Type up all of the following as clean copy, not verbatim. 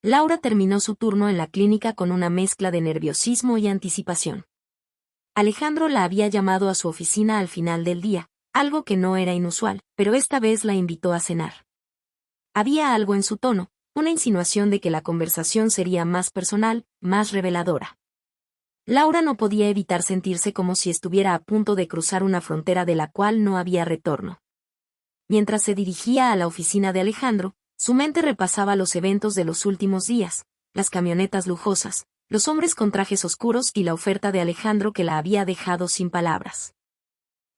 Laura terminó su turno en la clínica con una mezcla de nerviosismo y anticipación. Alejandro la había llamado a su oficina al final del día, algo que no era inusual, pero esta vez la invitó a cenar. Había algo en su tono, una insinuación de que la conversación sería más personal, más reveladora. Laura no podía evitar sentirse como si estuviera a punto de cruzar una frontera de la cual no había retorno. Mientras se dirigía a la oficina de Alejandro, su mente repasaba los eventos de los últimos días, las camionetas lujosas, los hombres con trajes oscuros y la oferta de Alejandro que la había dejado sin palabras.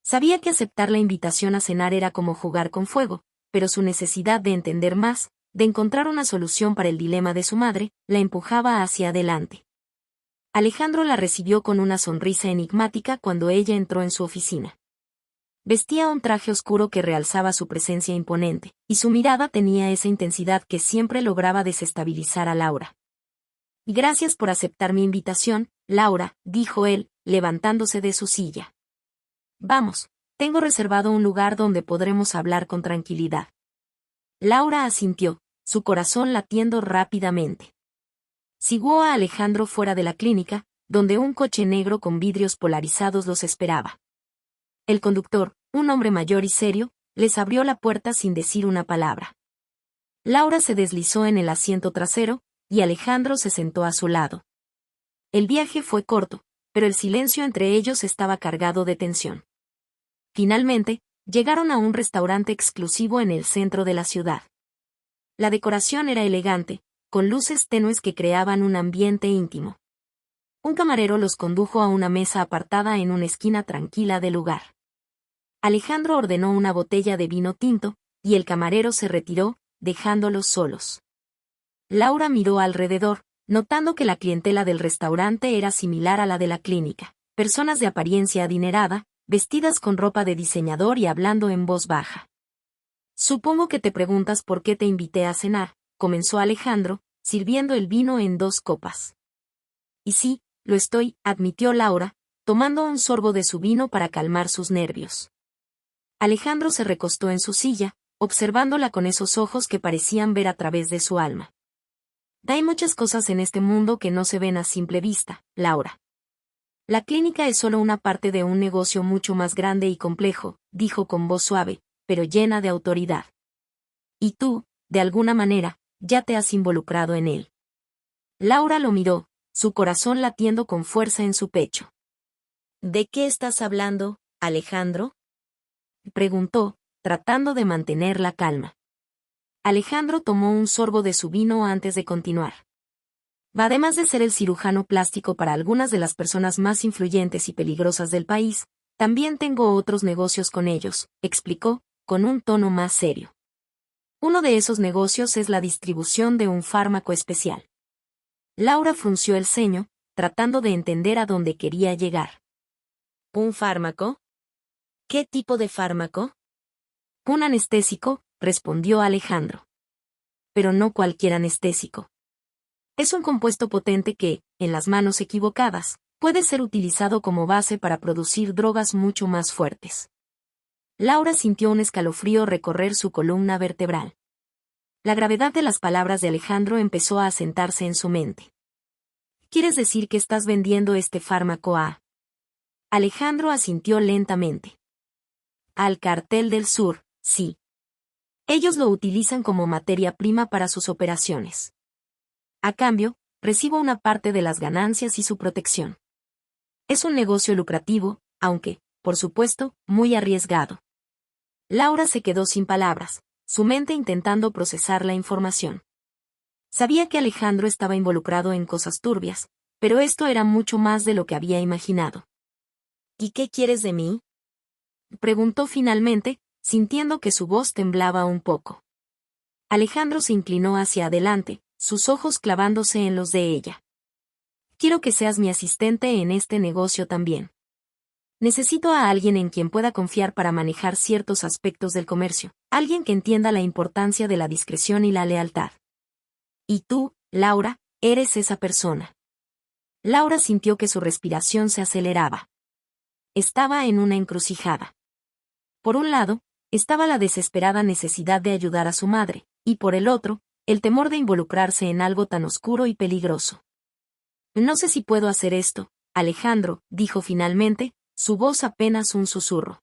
Sabía que aceptar la invitación a cenar era como jugar con fuego, pero su necesidad de entender más, de encontrar una solución para el dilema de su madre, la empujaba hacia adelante. Alejandro la recibió con una sonrisa enigmática cuando ella entró en su oficina. Vestía un traje oscuro que realzaba su presencia imponente, y su mirada tenía esa intensidad que siempre lograba desestabilizar a Laura. «Gracias por aceptar mi invitación, Laura», dijo él, levantándose de su silla. «Vamos, tengo reservado un lugar donde podremos hablar con tranquilidad». Laura asintió, su corazón latiendo rápidamente. Siguió a Alejandro fuera de la clínica, donde un coche negro con vidrios polarizados los esperaba. El conductor, un hombre mayor y serio, les abrió la puerta sin decir una palabra. Laura se deslizó en el asiento trasero, y Alejandro se sentó a su lado. El viaje fue corto, pero el silencio entre ellos estaba cargado de tensión. Finalmente, llegaron a un restaurante exclusivo en el centro de la ciudad. La decoración era elegante, con luces tenues que creaban un ambiente íntimo. Un camarero los condujo a una mesa apartada en una esquina tranquila del lugar. Alejandro ordenó una botella de vino tinto, y el camarero se retiró, dejándolos solos. Laura miró alrededor, notando que la clientela del restaurante era similar a la de la clínica. Personas de apariencia adinerada, vestidas con ropa de diseñador y hablando en voz baja. «Supongo que te preguntas por qué te invité a cenar», comenzó Alejandro, sirviendo el vino en 2 copas. «Y sí, lo estoy», admitió Laura, tomando un sorbo de su vino para calmar sus nervios. Alejandro se recostó en su silla, observándola con esos ojos que parecían ver a través de su alma. «Hay muchas cosas en este mundo que no se ven a simple vista, Laura. La clínica es solo una parte de un negocio mucho más grande y complejo», dijo con voz suave, pero llena de autoridad. «Y tú, de alguna manera, ya te has involucrado en él». Laura lo miró, su corazón latiendo con fuerza en su pecho. «¿De qué estás hablando, Alejandro?», preguntó, tratando de mantener la calma. Alejandro tomó un sorbo de su vino antes de continuar. «Además de ser el cirujano plástico para algunas de las personas más influyentes y peligrosas del país, también tengo otros negocios con ellos», explicó, con un tono más serio. «Uno de esos negocios es la distribución de un fármaco especial». Laura frunció el ceño, tratando de entender a dónde quería llegar. «¿Un fármaco? ¿Qué tipo de fármaco?». «Un anestésico», respondió Alejandro. «Pero no cualquier anestésico. Es un compuesto potente que, en las manos equivocadas, puede ser utilizado como base para producir drogas mucho más fuertes». Laura sintió un escalofrío recorrer su columna vertebral. La gravedad de las palabras de Alejandro empezó a asentarse en su mente. «¿Quieres decir que estás vendiendo este fármaco a...?» Alejandro asintió lentamente. «Al Cartel del Sur, sí. Ellos lo utilizan como materia prima para sus operaciones. A cambio, recibo una parte de las ganancias y su protección. Es un negocio lucrativo, aunque, por supuesto, muy arriesgado». Laura se quedó sin palabras, su mente intentando procesar la información. Sabía que Alejandro estaba involucrado en cosas turbias, pero esto era mucho más de lo que había imaginado. «¿Y qué quieres de mí?», preguntó finalmente, sintiendo que su voz temblaba un poco. Alejandro se inclinó hacia adelante, sus ojos clavándose en los de ella. «Quiero que seas mi asistente en este negocio también. Necesito a alguien en quien pueda confiar para manejar ciertos aspectos del comercio, alguien que entienda la importancia de la discreción y la lealtad. Y tú, Laura, eres esa persona». Laura sintió que su respiración se aceleraba. Estaba en una encrucijada. Por un lado, estaba la desesperada necesidad de ayudar a su madre, y por el otro, el temor de involucrarse en algo tan oscuro y peligroso. No sé si puedo hacer esto, Alejandro, dijo finalmente, su voz apenas un susurro.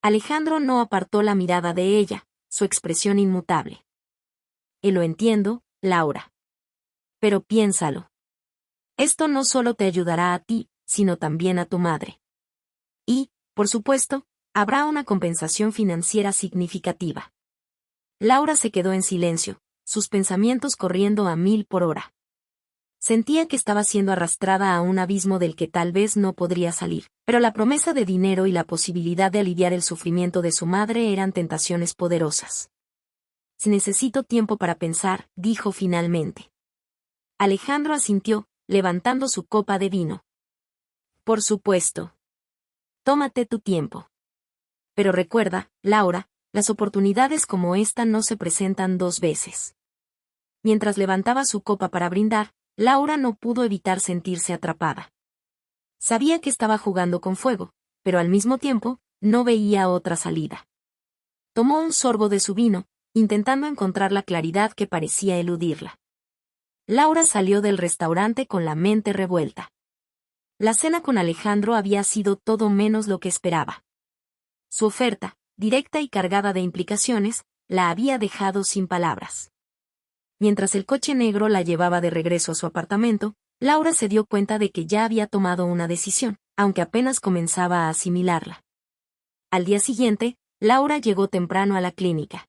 Alejandro no apartó la mirada de ella, su expresión inmutable. Lo entiendo, Laura. Pero piénsalo. Esto no solo te ayudará a ti, sino también a tu madre. Y, por supuesto, habrá una compensación financiera significativa. Laura se quedó en silencio, sus pensamientos corriendo a 1000 por hora. Sentía que estaba siendo arrastrada a un abismo del que tal vez no podría salir, pero la promesa de dinero y la posibilidad de aliviar el sufrimiento de su madre eran tentaciones poderosas. Si necesito tiempo para pensar, dijo finalmente. Alejandro asintió, levantando su copa de vino. Por supuesto. Tómate tu tiempo. Pero recuerda, Laura, las oportunidades como esta no se presentan 2 veces. Mientras levantaba su copa para brindar, Laura no pudo evitar sentirse atrapada. Sabía que estaba jugando con fuego, pero al mismo tiempo, no veía otra salida. Tomó un sorbo de su vino, intentando encontrar la claridad que parecía eludirla. Laura salió del restaurante con la mente revuelta. La cena con Alejandro había sido todo menos lo que esperaba. Su oferta, directa y cargada de implicaciones, la había dejado sin palabras. Mientras el coche negro la llevaba de regreso a su apartamento, Laura se dio cuenta de que ya había tomado una decisión, aunque apenas comenzaba a asimilarla. Al día siguiente, Laura llegó temprano a la clínica.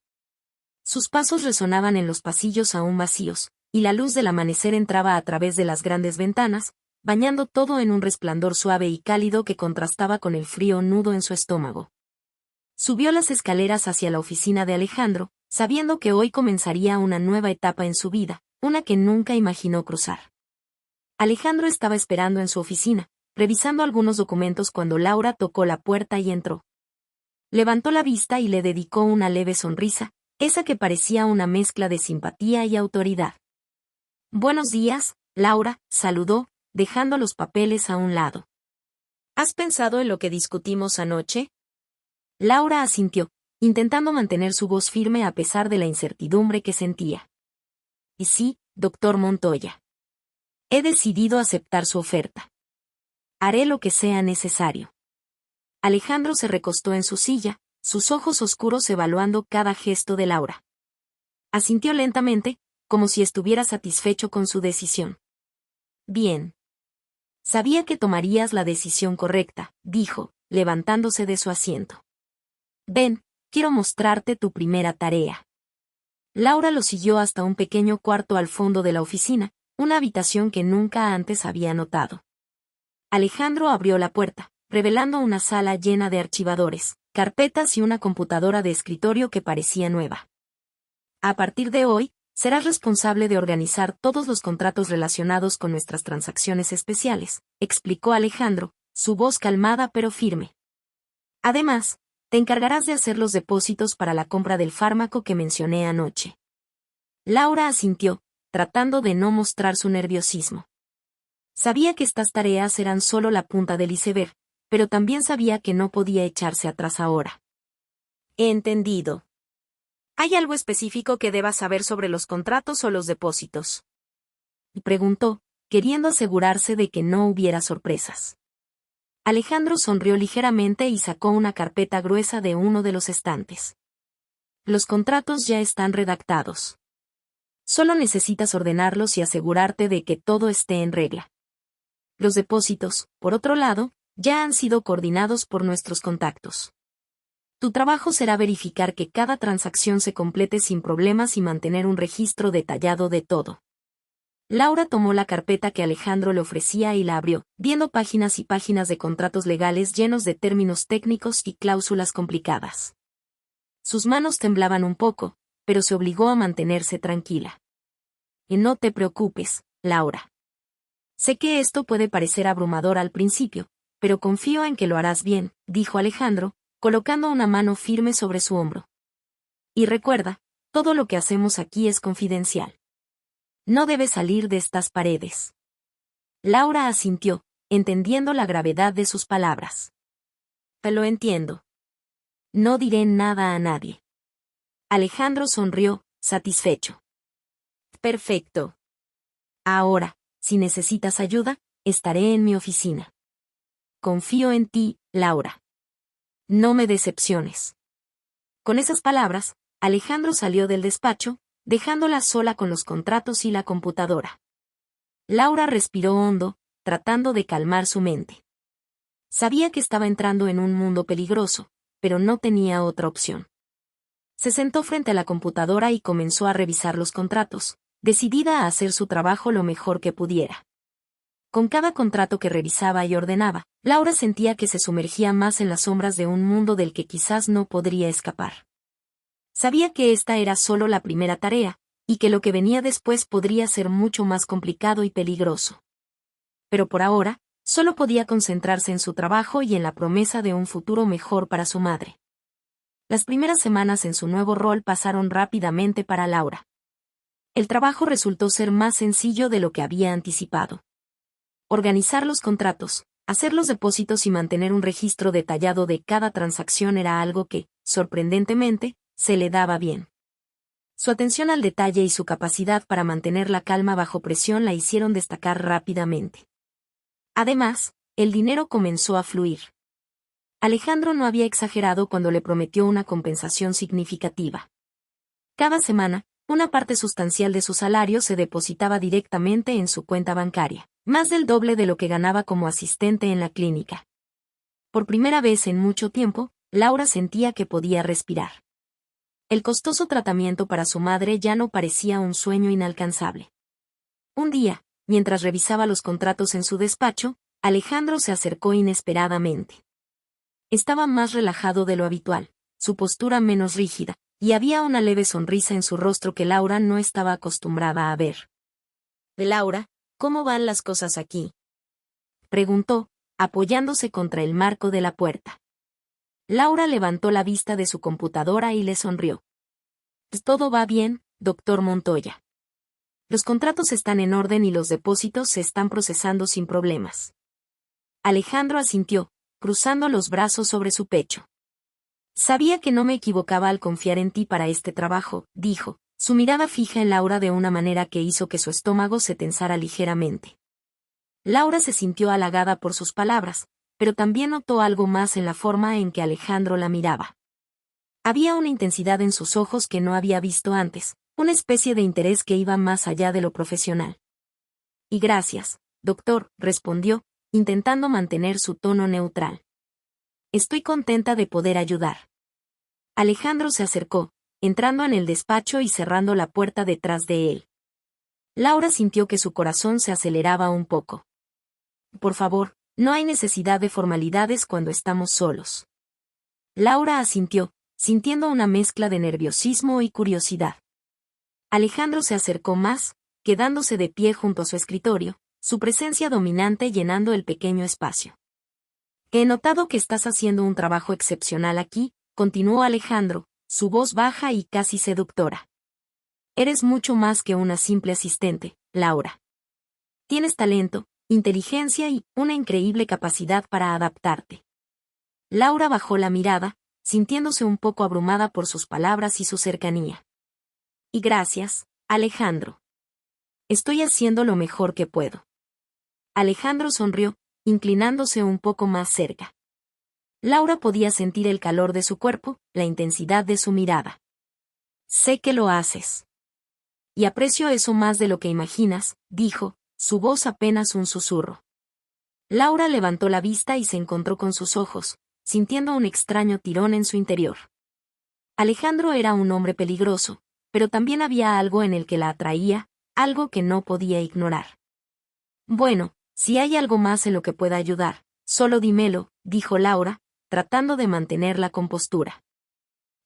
Sus pasos resonaban en los pasillos aún vacíos, y la luz del amanecer entraba a través de las grandes ventanas, bañando todo en un resplandor suave y cálido que contrastaba con el frío nudo en su estómago. Subió las escaleras hacia la oficina de Alejandro, sabiendo que hoy comenzaría una nueva etapa en su vida, una que nunca imaginó cruzar. Alejandro estaba esperando en su oficina, revisando algunos documentos cuando Laura tocó la puerta y entró. Levantó la vista y le dedicó una leve sonrisa, esa que parecía una mezcla de simpatía y autoridad. Buenos días, Laura, saludó, dejando los papeles a un lado. ¿Has pensado en lo que discutimos anoche? Laura asintió, intentando mantener su voz firme a pesar de la incertidumbre que sentía. Y sí, doctor Montoya. He decidido aceptar su oferta. Haré lo que sea necesario. Alejandro se recostó en su silla, sus ojos oscuros evaluando cada gesto de Laura. Asintió lentamente, como si estuviera satisfecho con su decisión. Bien. Sabía que tomarías la decisión correcta, dijo, levantándose de su asiento. Ven, quiero mostrarte tu primera tarea. Laura lo siguió hasta un pequeño cuarto al fondo de la oficina, una habitación que nunca antes había notado. Alejandro abrió la puerta, revelando una sala llena de archivadores, carpetas y una computadora de escritorio que parecía nueva. A partir de hoy, serás responsable de organizar todos los contratos relacionados con nuestras transacciones especiales, explicó Alejandro, su voz calmada pero firme. Además, te encargarás de hacer los depósitos para la compra del fármaco que mencioné anoche. Laura asintió, tratando de no mostrar su nerviosismo. Sabía que estas tareas eran solo la punta del iceberg, pero también sabía que no podía echarse atrás ahora. He entendido. ¿Hay algo específico que debas saber sobre los contratos o los depósitos? Preguntó, queriendo asegurarse de que no hubiera sorpresas. Alejandro sonrió ligeramente y sacó una carpeta gruesa de uno de los estantes. Los contratos ya están redactados. Solo necesitas ordenarlos y asegurarte de que todo esté en regla. Los depósitos, por otro lado, ya han sido coordinados por nuestros contactos. Tu trabajo será verificar que cada transacción se complete sin problemas y mantener un registro detallado de todo. Laura tomó la carpeta que Alejandro le ofrecía y la abrió, viendo páginas y páginas de contratos legales llenos de términos técnicos y cláusulas complicadas. Sus manos temblaban un poco, pero se obligó a mantenerse tranquila. Y no te preocupes, Laura. Sé que esto puede parecer abrumador al principio, pero confío en que lo harás bien, dijo Alejandro, colocando una mano firme sobre su hombro. Y recuerda, todo lo que hacemos aquí es confidencial. No debes salir de estas paredes. Laura asintió, entendiendo la gravedad de sus palabras. Te lo entiendo. No diré nada a nadie. Alejandro sonrió, satisfecho. Perfecto. Ahora, si necesitas ayuda, estaré en mi oficina. Confío en ti, Laura. No me decepciones. Con esas palabras, Alejandro salió del despacho, dejándola sola con los contratos y la computadora. Laura respiró hondo, tratando de calmar su mente. Sabía que estaba entrando en un mundo peligroso, pero no tenía otra opción. Se sentó frente a la computadora y comenzó a revisar los contratos, decidida a hacer su trabajo lo mejor que pudiera. Con cada contrato que revisaba y ordenaba, Laura sentía que se sumergía más en las sombras de un mundo del que quizás no podría escapar. Sabía que esta era solo la primera tarea, y que lo que venía después podría ser mucho más complicado y peligroso. Pero por ahora, solo podía concentrarse en su trabajo y en la promesa de un futuro mejor para su madre. Las primeras semanas en su nuevo rol pasaron rápidamente para Laura. El trabajo resultó ser más sencillo de lo que había anticipado. Organizar los contratos, hacer los depósitos y mantener un registro detallado de cada transacción era algo que, sorprendentemente, se le daba bien. Su atención al detalle y su capacidad para mantener la calma bajo presión la hicieron destacar rápidamente. Además, el dinero comenzó a fluir. Alejandro no había exagerado cuando le prometió una compensación significativa. Cada semana, una parte sustancial de su salario se depositaba directamente en su cuenta bancaria, más del doble de lo que ganaba como asistente en la clínica. Por primera vez en mucho tiempo, Laura sentía que podía respirar. El costoso tratamiento para su madre ya no parecía un sueño inalcanzable. Un día, mientras revisaba los contratos en su despacho, Alejandro se acercó inesperadamente. Estaba más relajado de lo habitual, su postura menos rígida, y había una leve sonrisa en su rostro que Laura no estaba acostumbrada a ver. «Laura, ¿cómo van las cosas aquí?», preguntó, apoyándose contra el marco de la puerta. Laura levantó la vista de su computadora y le sonrió. «Todo va bien, doctor Montoya. Los contratos están en orden y los depósitos se están procesando sin problemas». Alejandro asintió, cruzando los brazos sobre su pecho. «Sabía que no me equivocaba al confiar en ti para este trabajo», dijo, su mirada fija en Laura de una manera que hizo que su estómago se tensara ligeramente. Laura se sintió halagada por sus palabras, pero también notó algo más en la forma en que Alejandro la miraba. Había una intensidad en sus ojos que no había visto antes, una especie de interés que iba más allá de lo profesional. «Y gracias, doctor», respondió, intentando mantener su tono neutral. «Estoy contenta de poder ayudar». Alejandro se acercó, entrando en el despacho y cerrando la puerta detrás de él. Laura sintió que su corazón se aceleraba un poco. «Por favor, no hay necesidad de formalidades cuando estamos solos». Laura asintió, sintiendo una mezcla de nerviosismo y curiosidad. Alejandro se acercó más, quedándose de pie junto a su escritorio, su presencia dominante llenando el pequeño espacio. «He notado que estás haciendo un trabajo excepcional aquí», continuó Alejandro, su voz baja y casi seductora. «Eres mucho más que una simple asistente, Laura. Tienes talento, inteligencia y una increíble capacidad para adaptarte». Laura bajó la mirada, sintiéndose un poco abrumada por sus palabras y su cercanía. «Y gracias, Alejandro. Estoy haciendo lo mejor que puedo». Alejandro sonrió, inclinándose un poco más cerca. Laura podía sentir el calor de su cuerpo, la intensidad de su mirada. «Sé que lo haces. Y aprecio eso más de lo que imaginas», dijo, su voz apenas un susurro. Laura levantó la vista y se encontró con sus ojos, sintiendo un extraño tirón en su interior. Alejandro era un hombre peligroso, pero también había algo en el que la atraía, algo que no podía ignorar. «Bueno, si hay algo más en lo que pueda ayudar, solo dímelo», dijo Laura, tratando de mantener la compostura.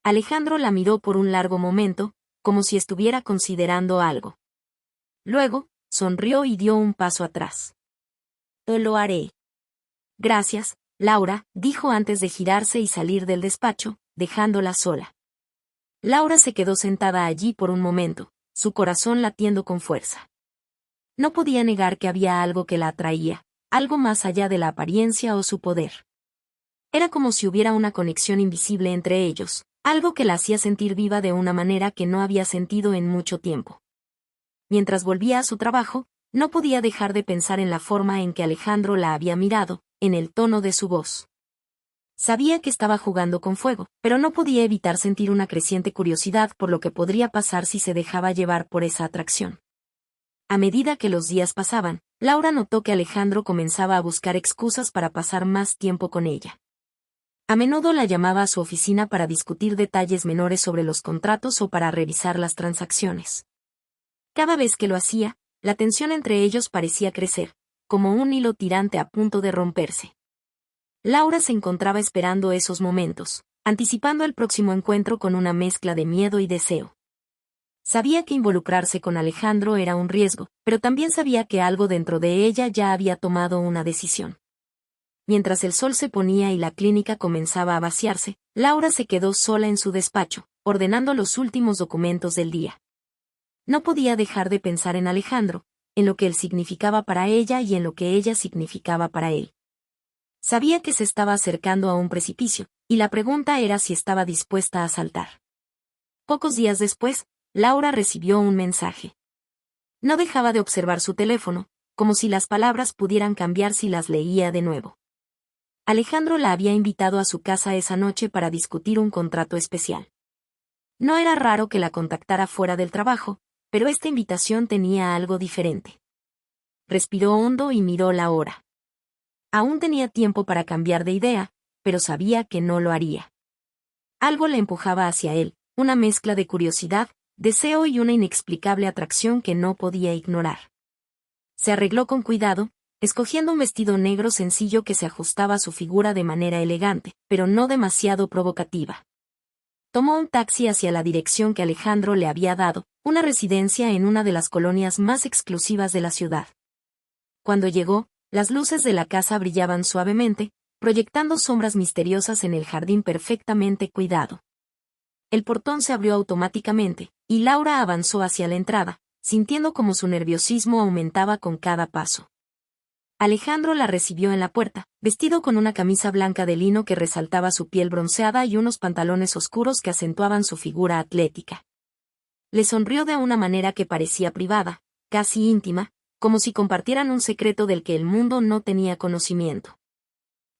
Alejandro la miró por un largo momento, como si estuviera considerando algo. Luego, sonrió y dio un paso atrás. «Lo haré». «Gracias, Laura», dijo antes de girarse y salir del despacho, dejándola sola. Laura se quedó sentada allí por un momento, su corazón latiendo con fuerza. No podía negar que había algo que la atraía, algo más allá de la apariencia o su poder. Era como si hubiera una conexión invisible entre ellos, algo que la hacía sentir viva de una manera que no había sentido en mucho tiempo. Mientras volvía a su trabajo, no podía dejar de pensar en la forma en que Alejandro la había mirado, en el tono de su voz. Sabía que estaba jugando con fuego, pero no podía evitar sentir una creciente curiosidad por lo que podría pasar si se dejaba llevar por esa atracción. A medida que los días pasaban, Laura notó que Alejandro comenzaba a buscar excusas para pasar más tiempo con ella. A menudo la llamaba a su oficina para discutir detalles menores sobre los contratos o para revisar las transacciones. Cada vez que lo hacía, la tensión entre ellos parecía crecer, como un hilo tirante a punto de romperse. Laura se encontraba esperando esos momentos, anticipando el próximo encuentro con una mezcla de miedo y deseo. Sabía que involucrarse con Alejandro era un riesgo, pero también sabía que algo dentro de ella ya había tomado una decisión. Mientras el sol se ponía y la clínica comenzaba a vaciarse, Laura se quedó sola en su despacho, ordenando los últimos documentos del día. No podía dejar de pensar en Alejandro, en lo que él significaba para ella y en lo que ella significaba para él. Sabía que se estaba acercando a un precipicio, y la pregunta era si estaba dispuesta a saltar. Pocos días después, Laura recibió un mensaje. No dejaba de observar su teléfono, como si las palabras pudieran cambiar si las leía de nuevo. Alejandro la había invitado a su casa esa noche para discutir un contrato especial. No era raro que la contactara fuera del trabajo, pero esta invitación tenía algo diferente. Respiró hondo y miró la hora. Aún tenía tiempo para cambiar de idea, pero sabía que no lo haría. Algo le empujaba hacia él, una mezcla de curiosidad, deseo y una inexplicable atracción que no podía ignorar. Se arregló con cuidado, escogiendo un vestido negro sencillo que se ajustaba a su figura de manera elegante, pero no demasiado provocativa. Tomó un taxi hacia la dirección que Alejandro le había dado, una residencia en una de las colonias más exclusivas de la ciudad. Cuando llegó, las luces de la casa brillaban suavemente, proyectando sombras misteriosas en el jardín perfectamente cuidado. El portón se abrió automáticamente, y Laura avanzó hacia la entrada, sintiendo como su nerviosismo aumentaba con cada paso. Alejandro la recibió en la puerta, vestido con una camisa blanca de lino que resaltaba su piel bronceada y unos pantalones oscuros que acentuaban su figura atlética. Le sonrió de una manera que parecía privada, casi íntima, como si compartieran un secreto del que el mundo no tenía conocimiento.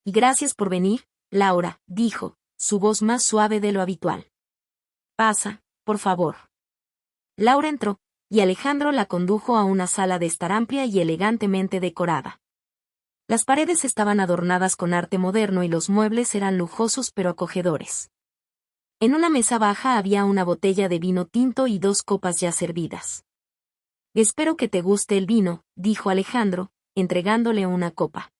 Y gracias por venir, Laura, dijo, su voz más suave de lo habitual. Pasa, por favor. Laura entró, y Alejandro la condujo a una sala de estar amplia y elegantemente decorada. Las paredes estaban adornadas con arte moderno y los muebles eran lujosos pero acogedores. En una mesa baja había una botella de vino tinto y 2 copas ya servidas. Espero que te guste el vino, dijo Alejandro, entregándole una copa.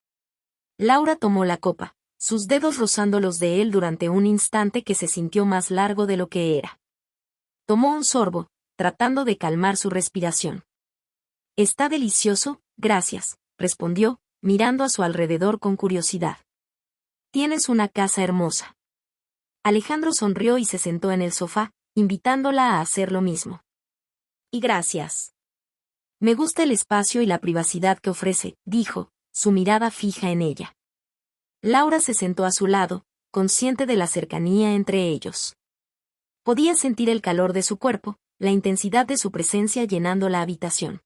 Laura tomó la copa, sus dedos rozando los de él durante un instante que se sintió más largo de lo que era. Tomó un sorbo, tratando de calmar su respiración. Está delicioso, gracias, respondió, mirando a su alrededor con curiosidad. Tienes una casa hermosa. Alejandro sonrió y se sentó en el sofá, invitándola a hacer lo mismo. Y gracias. Me gusta el espacio y la privacidad que ofrece, dijo, su mirada fija en ella. Laura se sentó a su lado, consciente de la cercanía entre ellos. Podía sentir el calor de su cuerpo, la intensidad de su presencia llenando la habitación.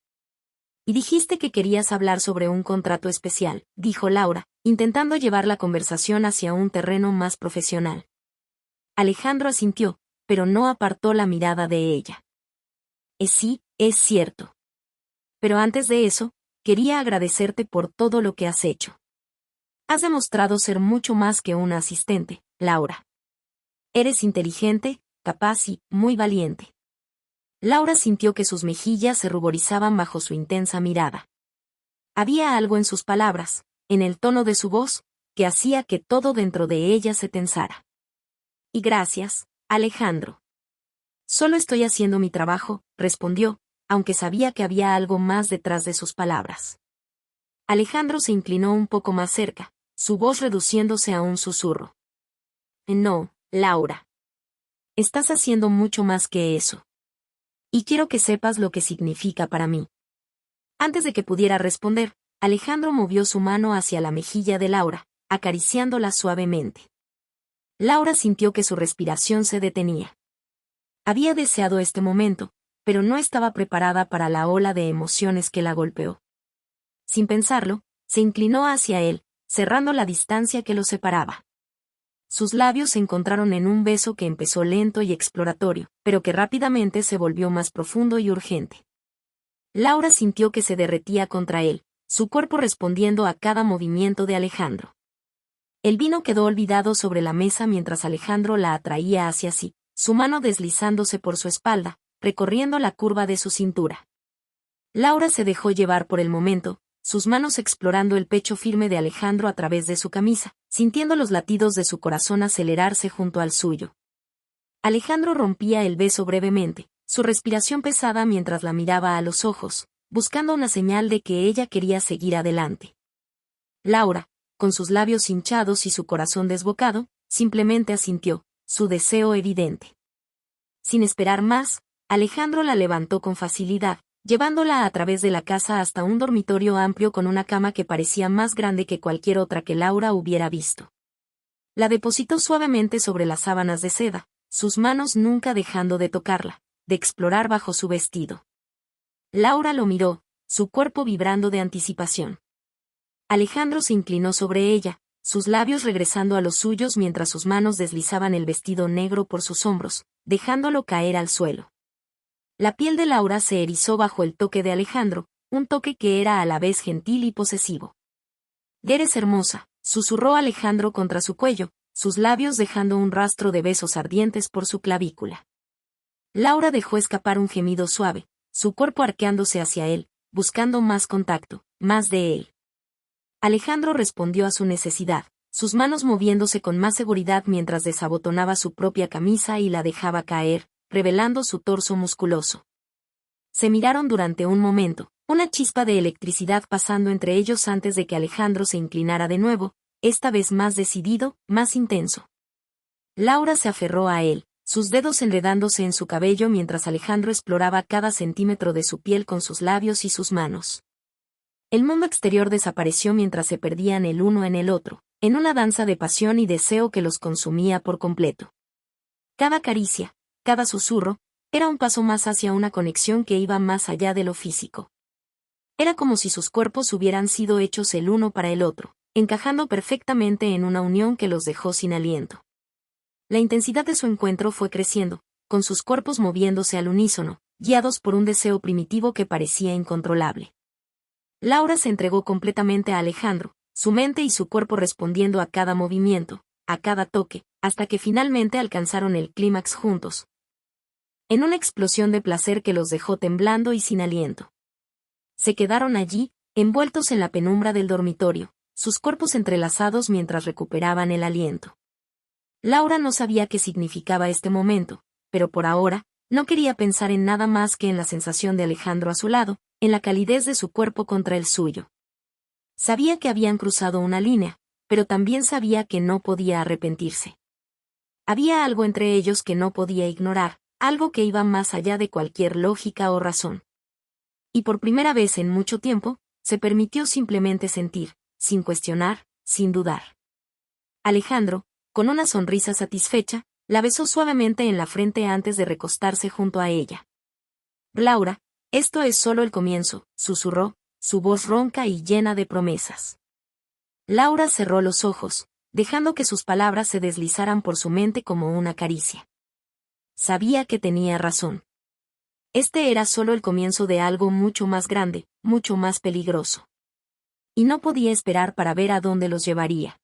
Y dijiste que querías hablar sobre un contrato especial, dijo Laura, intentando llevar la conversación hacia un terreno más profesional. Alejandro asintió, pero no apartó la mirada de ella. Sí, es cierto. Pero antes de eso, quería agradecerte por todo lo que has hecho. Has demostrado ser mucho más que una asistente, Laura. Eres inteligente, capaz y muy valiente. Laura sintió que sus mejillas se ruborizaban bajo su intensa mirada. Había algo en sus palabras, en el tono de su voz, que hacía que todo dentro de ella se tensara. Y gracias, Alejandro. Solo estoy haciendo mi trabajo, respondió, aunque sabía que había algo más detrás de sus palabras. Alejandro se inclinó un poco más cerca, su voz reduciéndose a un susurro. No, Laura. Estás haciendo mucho más que eso. Y quiero que sepas lo que significa para mí. Antes de que pudiera responder, Alejandro movió su mano hacia la mejilla de Laura, acariciándola suavemente. Laura sintió que su respiración se detenía. Había deseado este momento, pero no estaba preparada para la ola de emociones que la golpeó. Sin pensarlo, se inclinó hacia él, cerrando la distancia que los separaba. Sus labios se encontraron en un beso que empezó lento y exploratorio, pero que rápidamente se volvió más profundo y urgente. Laura sintió que se derretía contra él, su cuerpo respondiendo a cada movimiento de Alejandro. El vino quedó olvidado sobre la mesa mientras Alejandro la atraía hacia sí, su mano deslizándose por su espalda, recorriendo la curva de su cintura. Laura se dejó llevar por el momento, sus manos explorando el pecho firme de Alejandro a través de su camisa, sintiendo los latidos de su corazón acelerarse junto al suyo. Alejandro rompía el beso brevemente, su respiración pesada mientras la miraba a los ojos, buscando una señal de que ella quería seguir adelante. Laura, con sus labios hinchados y su corazón desbocado, simplemente asintió, su deseo evidente. Sin esperar más, Alejandro la levantó con facilidad, llevándola a través de la casa hasta un dormitorio amplio con una cama que parecía más grande que cualquier otra que Laura hubiera visto. La depositó suavemente sobre las sábanas de seda, sus manos nunca dejando de tocarla, de explorar bajo su vestido. Laura lo miró, su cuerpo vibrando de anticipación. Alejandro se inclinó sobre ella, sus labios regresando a los suyos mientras sus manos deslizaban el vestido negro por sus hombros, dejándolo caer al suelo. La piel de Laura se erizó bajo el toque de Alejandro, un toque que era a la vez gentil y posesivo. «Eres hermosa», susurró Alejandro contra su cuello, sus labios dejando un rastro de besos ardientes por su clavícula. Laura dejó escapar un gemido suave, su cuerpo arqueándose hacia él, buscando más contacto, más de él. Alejandro respondió a su necesidad, sus manos moviéndose con más seguridad mientras desabotonaba su propia camisa y la dejaba caer, revelando su torso musculoso. Se miraron durante un momento, una chispa de electricidad pasando entre ellos antes de que Alejandro se inclinara de nuevo, esta vez más decidido, más intenso. Laura se aferró a él, sus dedos enredándose en su cabello mientras Alejandro exploraba cada centímetro de su piel con sus labios y sus manos. El mundo exterior desapareció mientras se perdían el uno en el otro, en una danza de pasión y deseo que los consumía por completo. Cada caricia, cada susurro, era un paso más hacia una conexión que iba más allá de lo físico. Era como si sus cuerpos hubieran sido hechos el uno para el otro, encajando perfectamente en una unión que los dejó sin aliento. La intensidad de su encuentro fue creciendo, con sus cuerpos moviéndose al unísono, guiados por un deseo primitivo que parecía incontrolable. Laura se entregó completamente a Alejandro, su mente y su cuerpo respondiendo a cada movimiento, a cada toque, hasta que finalmente alcanzaron el clímax juntos, en una explosión de placer que los dejó temblando y sin aliento. Se quedaron allí, envueltos en la penumbra del dormitorio, sus cuerpos entrelazados mientras recuperaban el aliento. Laura no sabía qué significaba este momento, pero por ahora, no quería pensar en nada más que en la sensación de Alejandro a su lado, en la calidez de su cuerpo contra el suyo. Sabía que habían cruzado una línea, pero también sabía que no podía arrepentirse. Había algo entre ellos que no podía ignorar, algo que iba más allá de cualquier lógica o razón. Y por primera vez en mucho tiempo, se permitió simplemente sentir, sin cuestionar, sin dudar. Alejandro, con una sonrisa satisfecha, la besó suavemente en la frente antes de recostarse junto a ella. «Laura, esto es solo el comienzo», susurró, su voz ronca y llena de promesas. Laura cerró los ojos, dejando que sus palabras se deslizaran por su mente como una caricia. Sabía que tenía razón. Este era solo el comienzo de algo mucho más grande, mucho más peligroso. Y no podía esperar para ver a dónde los llevaría.